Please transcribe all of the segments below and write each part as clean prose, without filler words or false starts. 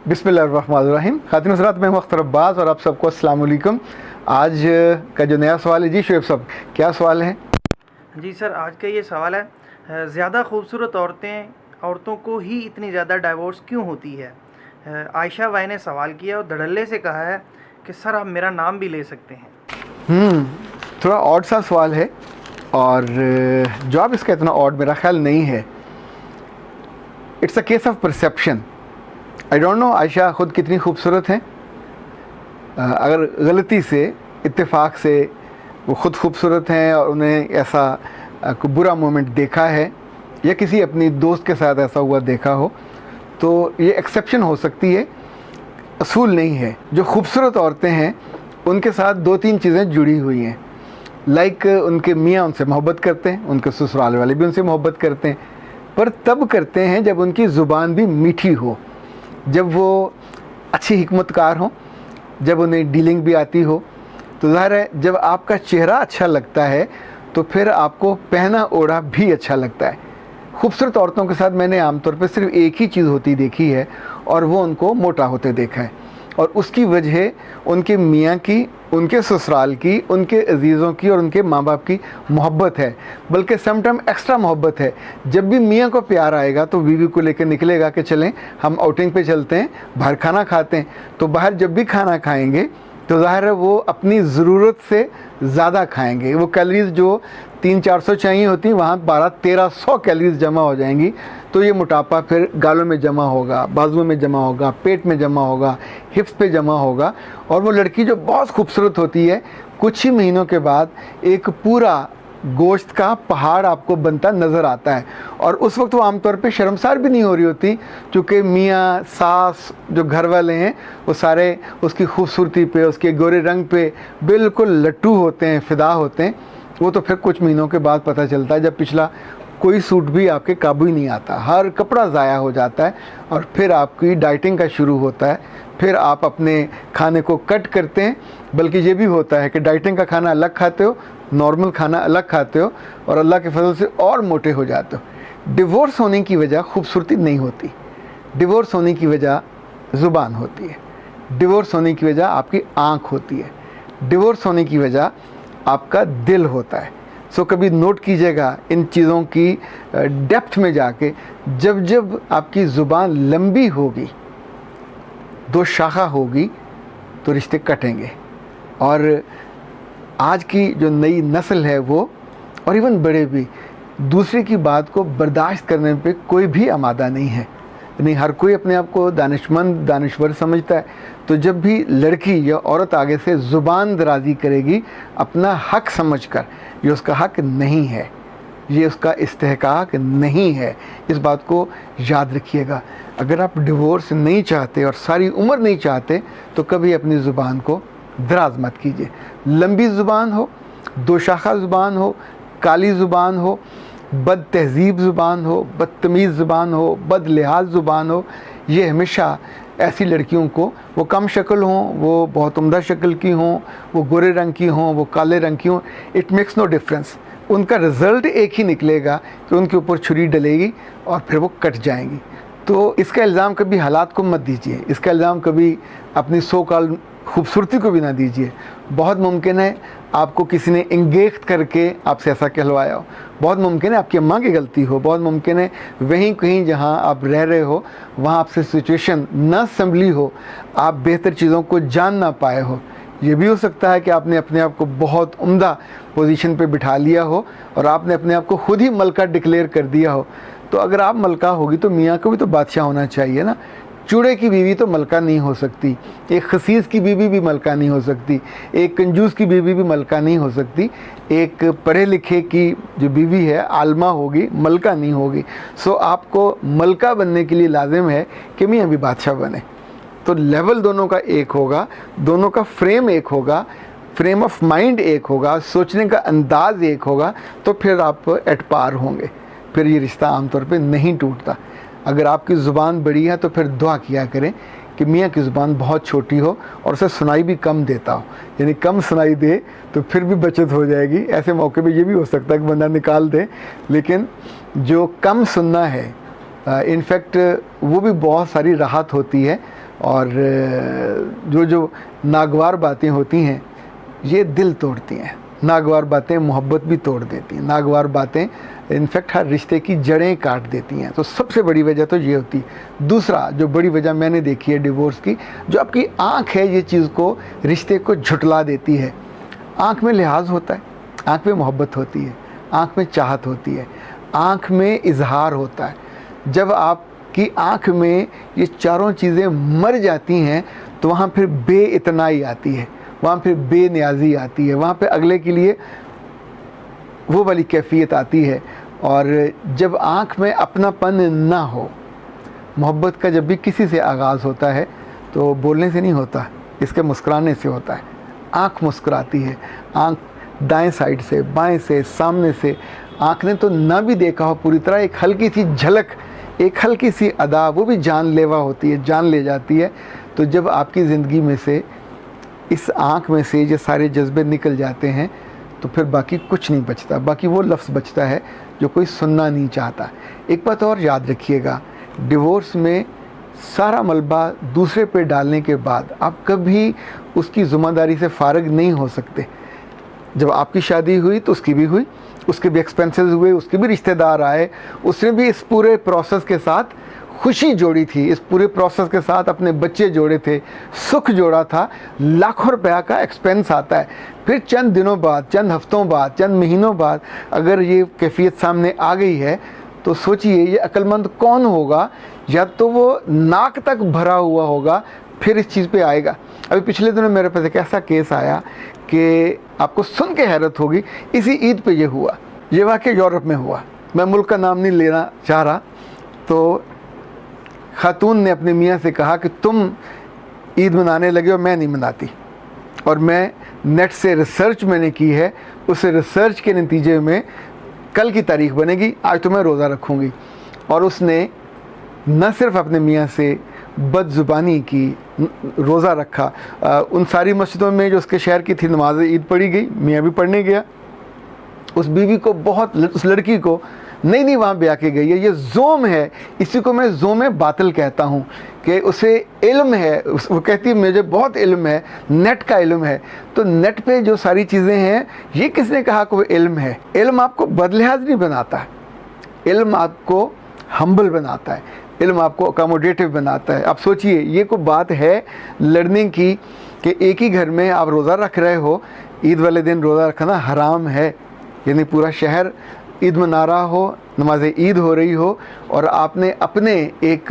बिस्मिल्लाहिर्रहमानिर्रहीम। खातिन हज़रात, मैं मुख्तर अब्बास और आप सबको अस्सलाम वालेकुम। आज का जो नया सवाल है जी शुएब साहब, क्या सवाल है? जी सर, आज का ये सवाल है, ज़्यादा खूबसूरत औरतों को ही इतनी ज़्यादा डाइवोर्स क्यों होती है? आयशा भाई ने सवाल किया और धड़ल्ले से कहा है कि सर आप मेरा नाम भी ले सकते हैं। थोड़ा ऑड सा सवाल है और जवाब इसका इतना ऑड मेरा ख्याल नहीं है। It's a case of perception. I don't know Ayesha ख़ुद कितनी खूबसूरत हैं। अगर गलती से, इत्तेफाक से वो ख़ुद खूबसूरत हैं और उन्हें ऐसा कोई बुरा मोमेंट देखा है या किसी अपनी दोस्त के साथ ऐसा हुआ देखा हो तो ये एक्सेप्शन हो सकती है, असूल नहीं है। जो खूबसूरत औरतें हैं उनके साथ दो तीन चीज़ें जुड़ी हुई हैं। लाइक उनके मियाँ उनसे मोहब्बत करते हैं, उनके ससुराल वाले भी उनसे मोहब्बत करते हैं, पर तब करते हैं जब उनकी ज़ुबान भी मीठी हो, जब वो अच्छी हिकमतकार हों, जब उन्हें डीलिंग भी आती हो। तो ज़ाहिर है जब आपका चेहरा अच्छा लगता है तो फिर आपको पहना ओढ़ा भी अच्छा लगता है। खूबसूरत औरतों के साथ मैंने आमतौर पर सिर्फ एक ही चीज़ होती देखी है और वो उनको मोटा होते देखा है, और उसकी वजह उनके मियाँ की, उनके ससुराल की, उनके अजीज़ों की और उनके माँ बाप की मोहब्बत है, बल्कि सम टाइम एक्स्ट्रा मोहब्बत है। जब भी मियाँ को प्यार आएगा तो बीवी को लेकर निकलेगा कि चलें हम आउटिंग पे चलते हैं, बाहर खाना खाते हैं। तो बाहर जब भी खाना खाएंगे तो ज़ाहिर है वो अपनी ज़रूरत से ज़्यादा खाएंगे। वो कैलोरीज़ जो 300-400 चाहिए होती वहाँ 1200-1300 कैलोरीज़ जमा हो जाएंगी। तो ये मोटापा फिर गालों में जमा होगा, बाजुओं में जमा होगा, पेट में जमा होगा, हिप्स पे जमा होगा। और वो लड़की जो बहुत खूबसूरत होती है, कुछ ही महीनों के बाद एक पूरा गोश्त का पहाड़ आपको बनता नज़र आता है। और उस वक्त वो आमतौर पे शर्मसार भी नहीं हो रही होती, क्योंकि मियाँ सास जो घर वाले हैं वो सारे उसकी खूबसूरती पे, उसके गोरे रंग पे बिल्कुल लट्टू होते हैं, फ़िदा होते हैं। वो तो फिर कुछ महीनों के बाद पता चलता है, जब पिछला कोई सूट भी आपके काबू ही नहीं आता, हर कपड़ा ज़ाया हो जाता है और फिर आपकी डाइटिंग का शुरू होता है। फिर आप अपने खाने को कट करते हैं, बल्कि ये भी होता है कि डाइटिंग का खाना अलग खाते हो, नॉर्मल खाना अलग खाते हो, और अल्लाह के फजल से और मोटे हो जाते हो। डिवोर्स होने की वजह खूबसूरती नहीं होती, डिवोर्स होने की वजह ज़ुबान होती है, डिवोर्स होने की वजह आपकी आँख होती है, डिवोर्स होने की वजह आपका दिल होता है। सो कभी नोट कीजिएगा इन चीज़ों की डेप्थ में जाके, जब जब आपकी ज़ुबान लंबी होगी, दो शाखा होगी, तो रिश्ते कटेंगे। और आज की जो नई नस्ल है वो, और इवन बड़े भी, दूसरे की बात को बर्दाश्त करने पे कोई भी आमादा नहीं है। नहीं, हर कोई अपने आप को दानिशमंद, दानिश्वर समझता है। तो जब भी लड़की या औरत आगे से ज़ुबान दराजी करेगी अपना हक समझकर, ये उसका हक नहीं है, ये उसका इस्तेहकाक नहीं है, इस बात को याद रखिएगा। अगर आप डिवोर्स नहीं चाहते और सारी उम्र नहीं चाहते तो कभी अपनी ज़ुबान को दराज मत कीजिए। लंबी ज़ुबान हो, दो शाखा ज़ुबान हो, काली ज़ुबान हो, बद तहज़ीब ज़ुबान हो, बदतमीज़ ज़ुबान हो, बद लिहाज ज़ुबान हो, ये हमेशा ऐसी लड़कियों को, वो कम शक्ल हों, वो बहुत उम्दा शक्ल की हों, वो गोरे रंग की हों, वो काले रंग की हों, इट मेक्स नो डिफरेंस। उनका रिज़ल्ट एक ही निकलेगा कि उनके ऊपर छुरी डलेगी और फिर वो कट जाएंगी। तो इसका इल्ज़ाम कभी हालात को मत दीजिए, इसका इल्ज़ाम कभी अपनी सो कॉल्ड खूबसूरती को भी ना दीजिए। बहुत मुमकिन है आपको किसी ने इंगेख्त करके आपसे ऐसा कहलवाया हो, बहुत मुमकिन है आपकी अम्मा की गलती हो, बहुत मुमकिन है वहीं कहीं जहां आप रह रहे हो वहां आपसे सिचुएशन न संभली हो, आप बेहतर चीज़ों को जान ना पाए हो। ये भी हो सकता है कि आपने अपने आप को बहुत उम्दा पोजीशन पे बिठा लिया हो और आपने अपने आप को खुद ही मलका डिक्लेयर कर दिया हो। तो अगर आप मलका होगी तो मियाँ को भी तो बादशाह होना चाहिए ना। चूड़े की बीवी तो मलका नहीं हो सकती, एक खसीस की बीवी भी मलका नहीं हो सकती, एक कंजूस की बीवी भी मलका नहीं हो सकती, एक पढ़े लिखे की जो बीवी है आलमा होगी, मलका नहीं होगी। सो आपको मलका बनने के लिए लाजिम है कि मियाँ भी बादशाह बने। तो लेवल दोनों का एक होगा, दोनों का फ्रेम एक होगा, फ्रेम ऑफ माइंड एक होगा, सोचने का अंदाज़ एक होगा, तो फिर आप एट पार होंगे, फिर ये रिश्ता आमतौर पे नहीं टूटता। अगर आपकी ज़ुबान बड़ी है तो फिर दुआ किया करें कि मियाँ की ज़ुबान बहुत छोटी हो और उसे सुनाई भी कम देता हो, यानी कम सुनाई दे तो फिर भी बचत हो जाएगी। ऐसे मौके पे ये भी हो सकता है कि बंदा निकाल दे, लेकिन जो कम सुनना है इनफैक्ट वो भी बहुत सारी राहत होती है। और जो जो नागवार बातें होती हैं ये दिल तोड़ती हैं। नागवार बातें मोहब्बत भी तोड़ देती हैं। नागवार बातें इनफैक्ट हर रिश्ते की जड़ें काट देती हैं। तो सबसे बड़ी वजह तो ये होती है। दूसरा जो बड़ी वजह मैंने देखी है डिवोर्स की, जो आपकी आँख है ये चीज़ को, रिश्ते को झुटला देती है। आँख में लिहाज होता है, आँख में मोहब्बत होती है, आँख में चाहत होती है, आँख में इजहार होता है। जब आपकी आँख में ये चारों चीज़ें मर जाती हैं तो वहाँ फिर बेइतनाई आती है, वहाँ फिर बेनियाजी आती है, वहाँ पे अगले के लिए वो वाली कैफियत आती है। और जब आँख में अपनापन ना हो, मोहब्बत का जब भी किसी से आगाज़ होता है तो बोलने से नहीं होता, इसके मुस्कुराने से होता है। आँख मुस्कुराती है, आँख दाएं साइड से, बाएं से, सामने से, आँख ने तो ना भी देखा हो पूरी तरह, एक हल्की सी झलक, एक हल्की सी अदा, वो भी जानलेवा होती है, जान ले जाती है। तो जब आपकी ज़िंदगी में से इस आँख में से ये सारे जज्बे निकल जाते हैं तो फिर बाकी कुछ नहीं बचता। बाकी वो लफ्ज़ बचता है जो कोई सुनना नहीं चाहता। एक बात और याद रखिएगा, डिवोर्स में सारा मलबा दूसरे पे डालने के बाद आप कभी उसकी ज़िम्मेदारी से फ़ारिग नहीं हो सकते। जब आपकी शादी हुई तो उसकी भी हुई, उसके भी एक्सपेंसेस हुए, उसके भी रिश्तेदार आए, उसने भी इस पूरे प्रोसेस के साथ खुशी जोड़ी थी, इस पूरे प्रोसेस के साथ अपने बच्चे जोड़े थे, सुख जोड़ा था। लाखों रुपया का एक्सपेंस आता है। फिर चंद दिनों बाद, चंद हफ्तों बाद, चंद महीनों बाद अगर ये कैफियत सामने आ गई है तो सोचिए ये अक्लमंद कौन होगा। या तो वो नाक तक भरा हुआ होगा फिर इस चीज़ पे आएगा। अभी पिछले दिनों मेरे पास एक ऐसा केस आया कि आपको सुन के हैरत होगी। इसी ईद पे ये हुआ, ये वाक़या यूरोप में हुआ। मैं मुल्क का नाम नहीं लेना चाह रहा। तो खातून ने अपने मियाँ से कहा कि तुम ईद मनाने लगे और मैं नहीं मनाती, और मैं नेट से रिसर्च मैंने की है, उस रिसर्च के नतीजे में कल की तारीख बनेगी, आज तो मैं रोज़ा रखूँगी। और उसने न सिर्फ अपने मियाँ से बदज़ुबानी की, रोज़ा रखा। उन सारी मस्जिदों में जो उसके शहर की थी नमाज ईद पढ़ी गई, मियाँ भी पढ़ने गया। उस बीवी को बहुत, उस लड़की को नहीं वहाँ ब्याह के गई है। ये जोम है, इसी को मैं जोम बातिल कहता हूँ कि उसे इल्म है। वो कहती है मुझे बहुत इल्म है, नेट का इल्म है। तो नेट पे जो सारी चीज़ें हैं, ये किसने कहा कि वो इल्म है? इल्म आपको बदलिहाज नहीं बनाता है, इल्म आपको हम्बल बनाता है, इल्म आपको अकोमोडेटिव बनाता है। आप सोचिए ये कोई बात है लड़ने की कि एक ही घर में आप रोज़ा रख रहे हो, ईद वाले दिन रोज़ा रखना हराम है, यानी पूरा शहर ईद मना रहा हो, नमाज ईद हो रही हो, और आपने अपने एक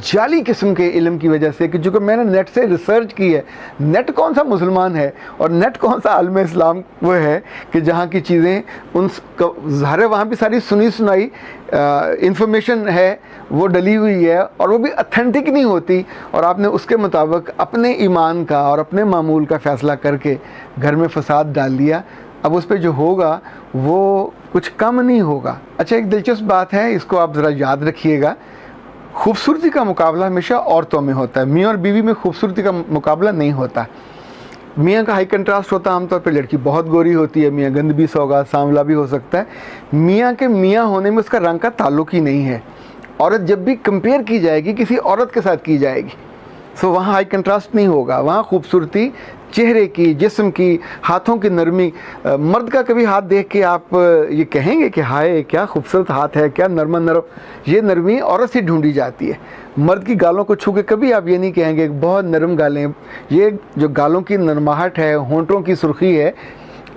जाली किस्म के इल्म की वजह से, कि जो कि मैंने नेट से रिसर्च की है, नेट कौन सा मुसलमान है और नेट कौन सा आलम इस्लाम वो है कि जहाँ की चीज़ें उन ज़ाहिर वहाँ भी सारी सुनी सुनाई इंफॉर्मेशन है वो डली हुई है और वो भी अथेंटिक नहीं होती, और आपने उसके मुताबिक अपने ईमान का और अपने मामूल का फ़ैसला करके घर में फसाद डाल दिया। अब उस पर जो होगा वो कुछ कम नहीं होगा। अच्छा, एक दिलचस्प बात है, इसको आप ज़रा याद रखिएगा। खूबसूरती का मुकाबला हमेशा औरतों में होता है, मियाँ और बीवी में खूबसूरती का मुकाबला नहीं होता। मियाँ का हाई कंट्रास्ट होता है आमतौर पर, लड़की बहुत गोरी होती है, मियाँ गंद भी होगा, सांवला भी हो सकता है। मियाँ के मियाँ होने में उसका रंग का ताल्लुक ही नहीं है। औरत जब भी कंपेयर की जाएगी किसी औरत के साथ की जाएगी, सो वहाँ हाई कंट्रास्ट नहीं होगा। वहाँ खूबसूरती चेहरे की, जिस्म की, हाथों की नरमी। मर्द का कभी हाथ देख के आप ये कहेंगे कि हाय क्या खूबसूरत हाथ है, क्या नरम नरम। ये नरमी औरत से ढूंढी जाती है। मर्द की गालों को छू के कभी आप ये नहीं कहेंगे बहुत नरम गालें। ये जो गालों की नरमाहट है, होंठों की सुर्खी है,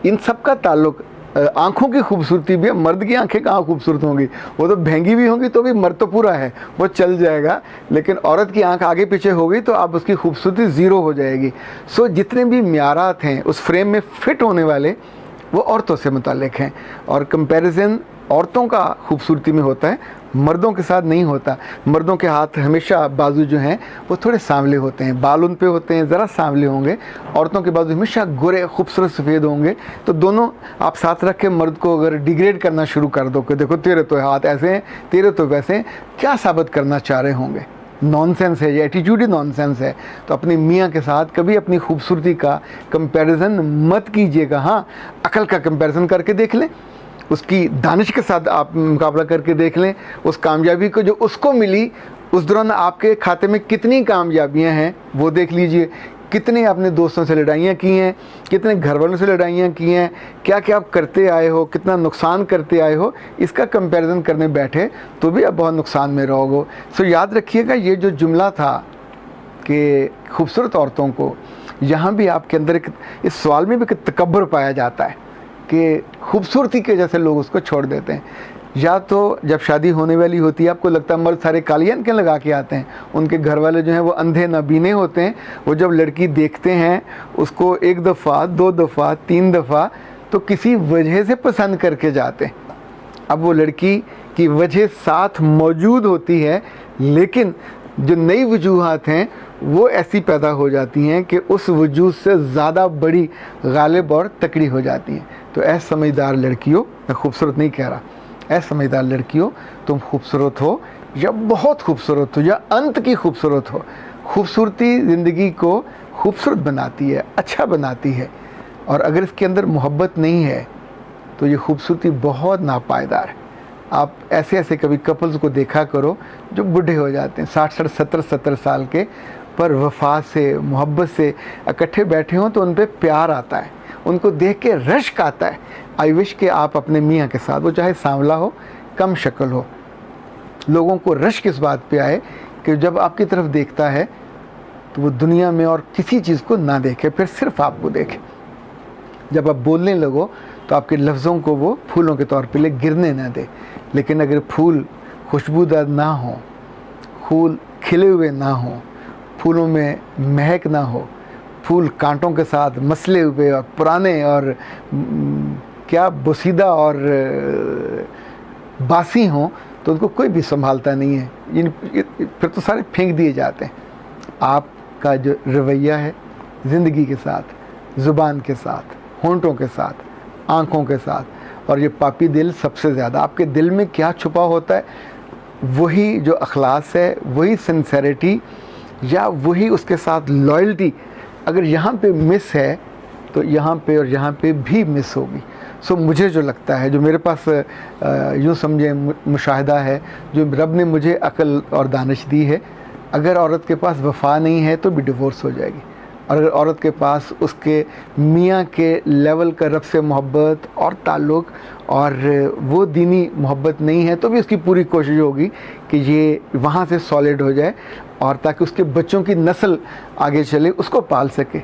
इन सब का ताल्लुक आँखों की खूबसूरती भी है। मर्द की आंखें कहाँ खूबसूरत होंगी, वो तो भैंगी भी होंगी तो भी मर्द तो पूरा है, वो चल जाएगा। लेकिन औरत की आंख आगे पीछे होगी तो आप उसकी खूबसूरती ज़ीरो हो जाएगी। सो जितने भी म्यारात हैं उस फ्रेम में फिट होने वाले वो औरतों से मुताल्लिक हैं, और कंपैरिजन औरतों का खूबसूरती में होता है, मर्दों के साथ नहीं होता। मर्दों के हाथ हमेशा बाजू जो हैं वो थोड़े सांवले होते हैं, बाल उन पे होते हैं, ज़रा सांवले होंगे। औरतों के बाजू हमेशा गोरे खूबसूरत सफ़ेद होंगे। तो दोनों आप साथ रख के मर्द को अगर डिग्रेड करना शुरू कर दो कि देखो तेरे तो हाथ ऐसे हैं, तेरे तो वैसे हैं, क्या साबित करना चाह रहे होंगे? नॉनसेंस है, ये एटीट्यूड ही नॉनसेंस है। तो अपनी मियाँ के साथ कभी अपनी खूबसूरती का कंपैरिजन मत कीजिएगा। हाँ, अकल का कंपैरिजन करके देख लें, उसकी दानिश के साथ आप मुकाबला करके देख लें। उस कामयाबी को जो उसको मिली उस दौरान आपके खाते में कितनी कामयाबियां हैं वो देख लीजिए, कितने आपने दोस्तों से लड़ाइयाँ की हैं, कितने घर वालों से लड़ाइयाँ की हैं, क्या क्या आप करते आए हो, कितना नुकसान करते आए हो, इसका कंपैरिजन करने बैठे तो भी आप बहुत नुकसान में रहोगे। सो याद रखिएगा, ये जो जुमला था कि खूबसूरत औरतों को, यहाँ भी आपके अंदर इस सवाल में भी एक तकब्बुर पाया जाता है कि खूबसूरती के वजह से लोग उसको छोड़ देते हैं। या तो जब शादी होने वाली होती है आपको लगता है मर्द सारे कालियान के लगा के आते हैं, उनके घर वाले जो हैं वो अंधे नाबीने होते हैं, वो जब लड़की देखते हैं उसको 1 दफ़ा 2 दफ़ा 3 दफ़ा तो किसी वजह से पसंद करके जाते हैं। अब वो लड़की की वजह साथ मौजूद होती है, लेकिन जो नई वजूहात हैं वो ऐसी पैदा हो जाती हैं कि उस वजूद से ज़्यादा बड़ी गालिब और तकड़ी हो जाती हैं। तो ऐसे समझदार लड़कियों, मैं खूबसूरत नहीं कह रहा, ऐसे समझदार लड़कियों, तुम खूबसूरत हो या बहुत खूबसूरत हो या अंत की खूबसूरत हो, खूबसूरती ज़िंदगी को खूबसूरत बनाती है, अच्छा बनाती है। और अगर इसके अंदर मोहब्बत नहीं है तो ये खूबसूरती बहुत नापायदार है। आप ऐसे ऐसे कभी कपल्स को देखा करो जो बूढ़े हो जाते हैं 60 70 साल के, पर वफा से मोहब्बत से इकट्ठे बैठे हों तो उन पर प्यार आता है, उनको देख के रश्क आता है। आई विश कि आप अपने मियाँ के साथ, वो चाहे सांवला हो कम शक्ल हो, लोगों को रश्क इस बात पे आए कि जब आपकी तरफ देखता है तो वो दुनिया में और किसी चीज़ को ना देखे, फिर सिर्फ आपको देखे। जब आप बोलने लगो तो आपके लफ्ज़ों को वो फूलों के तौर पे ले गिरने ना दे। लेकिन अगर फूल खुशबूदार ना हो, फूल खिले हुए ना हो, फूलों में महक ना हो, फूल कांटों के साथ मसले हुए और पुराने और क्या बोसीदा और बासी हों तो उनको कोई भी संभालता नहीं है। फिर तो सारे फेंक दिए जाते हैं। आपका जो रवैया है ज़िंदगी के साथ, ज़ुबान के साथ, होंठों के साथ, आँखों के साथ, और ये पापी दिल सबसे ज़्यादा, आपके दिल में क्या छुपा होता है, वही जो अखलास है, वही सिंसेरिटी या वही उसके साथ लॉयल्टी, अगर यहाँ पे मिस है तो यहाँ पे और यहाँ पे भी मिस होगी। सो मुझे जो लगता है, जो मेरे पास यूँ समझे मुशाहिदा है, जो रब ने मुझे अक्ल और दानिश दी है, अगर औरत के पास वफ़ा नहीं है तो भी डिवोर्स हो जाएगी। और अगर औरत के पास उसके मियाँ के लेवल का रब से मोहब्बत और ताल्लुक़ और वो दीनी मोहब्बत नहीं है तो भी उसकी पूरी कोशिश होगी कि ये वहाँ से सॉलिड हो जाए और ताकि उसके बच्चों की नस्ल आगे चले, उसको पाल सके।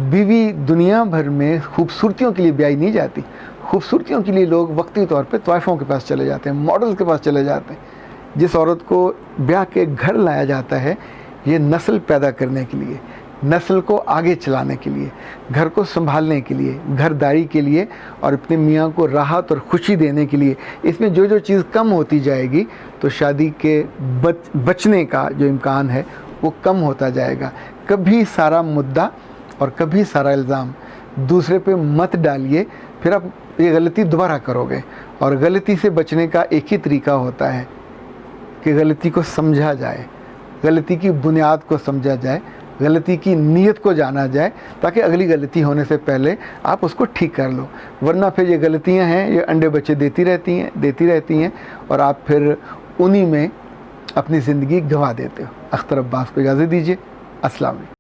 बीवी दुनिया भर में खूबसूरतियों के लिए ब्याही नहीं जाती। खूबसूरतियों के लिए लोग वक्ती तौर पे तवाइफों के पास चले जाते हैं, मॉडल्स के पास चले जाते हैं। जिस औरत को ब्याह के घर लाया जाता है ये नस्ल पैदा करने के लिए, नस्ल को आगे चलाने के लिए, घर को संभालने के लिए, घरदारी के लिए और अपने मियाँ को राहत और खुशी देने के लिए। इसमें जो जो चीज़ कम होती जाएगी तो शादी के बचने का जो इम्कान है वो कम होता जाएगा। कभी सारा मुद्दा और कभी सारा इल्ज़ाम दूसरे पे मत डालिए, फिर आप ये गलती दोबारा करोगे। और गलती से बचने का एक ही तरीका होता है कि गलती को समझा जाए, गलती की बुनियाद को समझा जाए, गलती की नीयत को जाना जाए, ताकि अगली गलती होने से पहले आप उसको ठीक कर लो। वरना फिर ये गलतियां हैं, ये अंडे बच्चे देती रहती हैं और आप फिर उन्हीं में अपनी ज़िंदगी गंवा देते हो। अख्तर अब्बास को इजाज़त दीजिए। अस्सलाम वालेकुम।